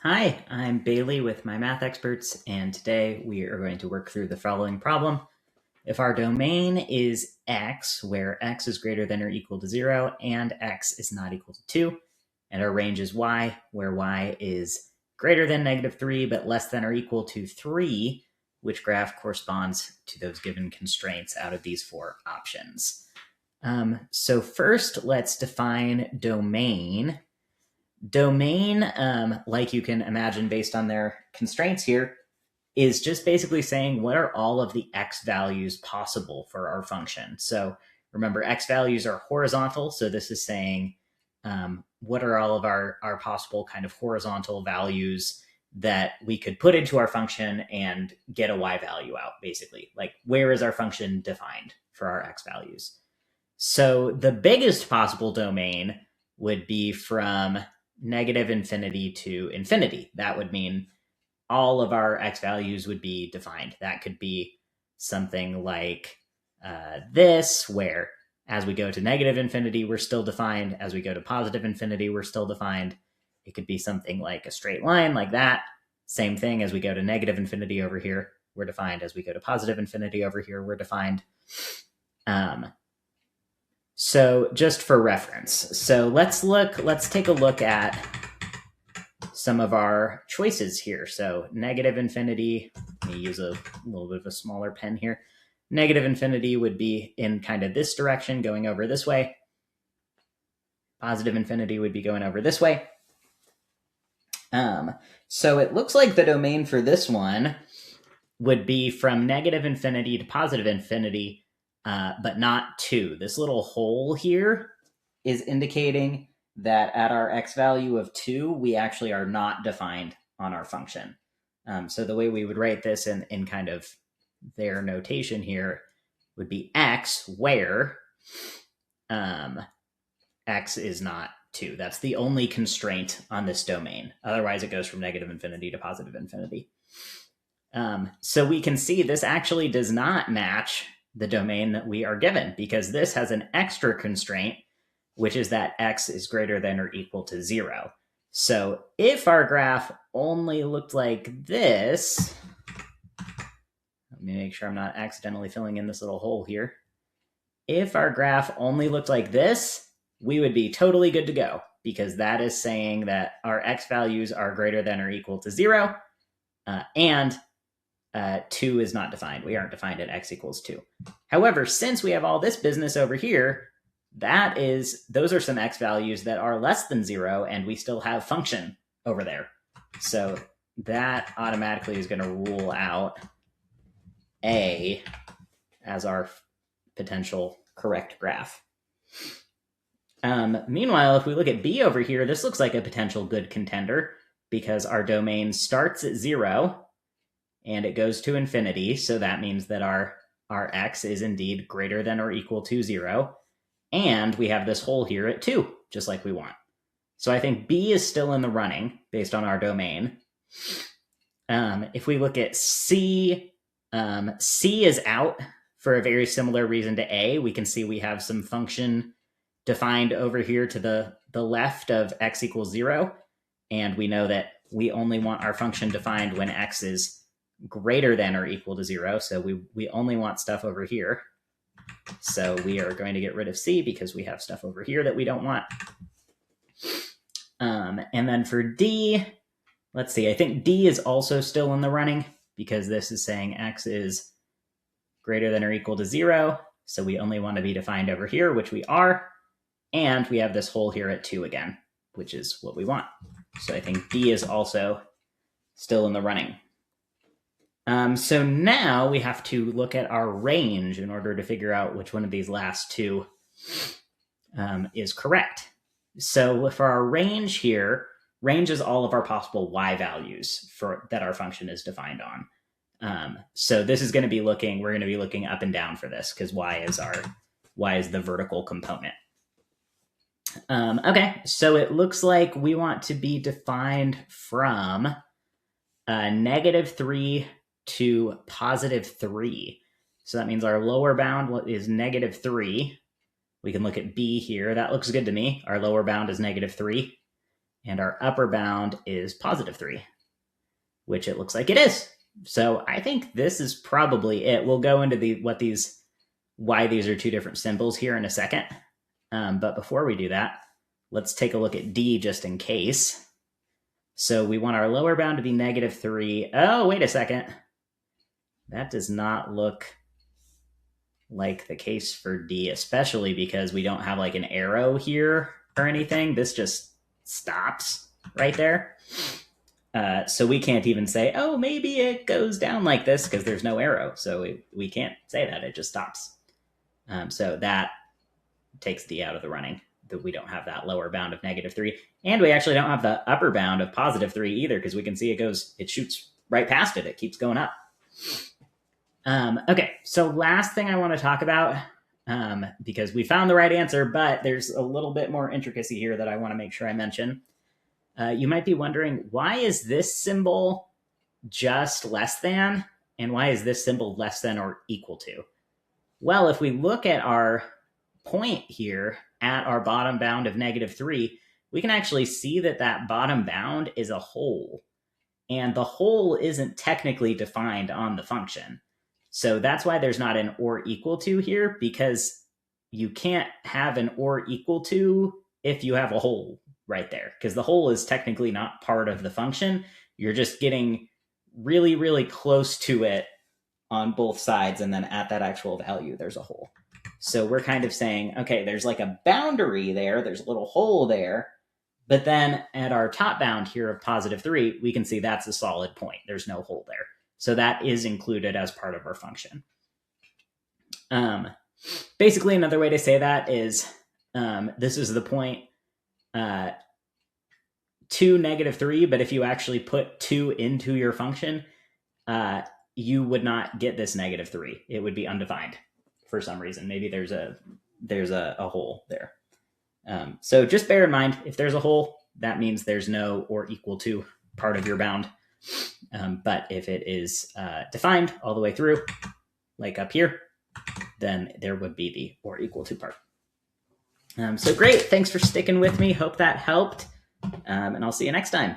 Hi, I'm Bailey with MyMathExperts, and today we are going to work through the following problem. If our domain is x, where x is greater than or equal to 0 and x is not equal to 2, and our range is y, where y is greater than -3 but less than or equal to 3, which graph corresponds to those given constraints out of these four options? So first, let's define domain. Domain, like you can imagine based on their constraints here, is just basically saying what are all of the x values possible for our function. So remember, x values are horizontal. So this is saying what are all of our possible kind of horizontal values that we could put into our function and get a y value out, basically. Like, where is our function defined for our x values? So the biggest possible domain would be from -infinity to infinity. That would mean all of our x values would be defined. That could be something like this, where as we go to -infinity, we're still defined. As we go to positive infinity, we're still defined. It could be something like a straight line like that. Same thing, as we go to negative-infinity over here, we're defined. As we go to positive infinity over here, we're defined. So just for reference, so let's take a look at some of our choices here. So -infinity, let me use a little bit of a smaller pen here. -infinity would be in kind of this direction, going over this way. Positive infinity would be going over this way. So it looks like the domain for this one would be from -infinity to positive infinity, but not 2. This little hole here is indicating that at our x value of 2, we actually are not defined on our function. So the way we would write this in kind of their notation here would be x, where x is not 2. That's the only constraint on this domain. Otherwise, it goes from -infinity to positive infinity. So we can see this actually does not match the domain that we are given, because this has an extra constraint, which is that x is greater than or equal to 0. So if our graph only looked like this, let me make sure I'm not accidentally filling in this little hole here. If our graph only looked like this, we would be totally good to go, because that is saying that our x values are greater than or equal to 0, and 2 is not defined. We aren't defined at x equals 2. However, since we have all this business over here, those are some x values that are less than 0, and we still have function over there. So that automatically is going to rule out A as our potential correct graph. Meanwhile, if we look at B over here, this looks like a potential good contender, because our domain starts at 0 and it goes to infinity. So that means that our x is indeed greater than or equal to 0. And we have this hole here at 2, just like we want. So I think B is still in the running based on our domain. If we look at C, C is out for a very similar reason to A. We can see we have some function defined over here to the left of x equals 0. And we know that we only want our function defined when x is greater than or equal to 0. So we only want stuff over here. So we are going to get rid of C because we have stuff over here that we don't want. And then for D, let's see, I think D is also still in the running, because this is saying x is greater than or equal to 0. So we only want to be defined over here, which we are. And we have this hole here at 2 again, which is what we want. So I think D is also still in the running. So now we have to look at our range in order to figure out which one of these last two is correct. So for our range here, range is all of our possible y values that our function is defined on. So this is going to be we're going to be looking up and down for this, because y is the vertical component. Okay, so it looks like we want to be defined from -3 to +3. So that means our lower bound is -3. We can look at B here. That looks good to me. Our lower bound is -3. and our upper bound is positive 3, which it looks like it is. So I think this is probably it. We'll go into why these are two different symbols here in a second. But before we do that, let's take a look at D just in case. So we want our lower bound to be negative 3. Oh, wait a second. That does not look like the case for D, especially because we don't have like an arrow here or anything. This just stops right there. So we can't even say, oh, maybe it goes down like this because there's no arrow. So we can't say that. It just stops. So that takes D out of the running. That we don't have that lower bound of negative 3. And we actually don't have the upper bound of positive 3 either, because we can see it shoots right past it. It keeps going up. Okay, so last thing I want to talk about, because we found the right answer, but there's a little bit more intricacy here that I want to make sure I mention. You might be wondering, why is this symbol just less than, and why is this symbol less than or equal to? Well, if we look at our point here at our bottom bound of negative 3, we can actually see that that bottom bound is a hole. And the hole isn't technically defined on the function. So that's why there's not an or equal to here, because you can't have an or equal to if you have a hole right there, because the hole is technically not part of the function. You're just getting really, really close to it on both sides, and then at that actual value, there's a hole. So we're kind of saying, okay, there's like a boundary there, there's a little hole there, but then at our top bound here of positive 3, we can see that's a solid point. There's no hole there. So that is included as part of our function. Basically, another way to say that is this is the point 2, negative 3, but if you actually put 2 into your function, you would not get this negative 3. It would be undefined for some reason. Maybe there's a hole there. So just bear in mind, if there's a hole, that means there's no or equal to part of your bound. But if it is defined all the way through, like up here, then there would be the or equal to part. So great. Thanks for sticking with me. Hope that helped. And I'll see you next time.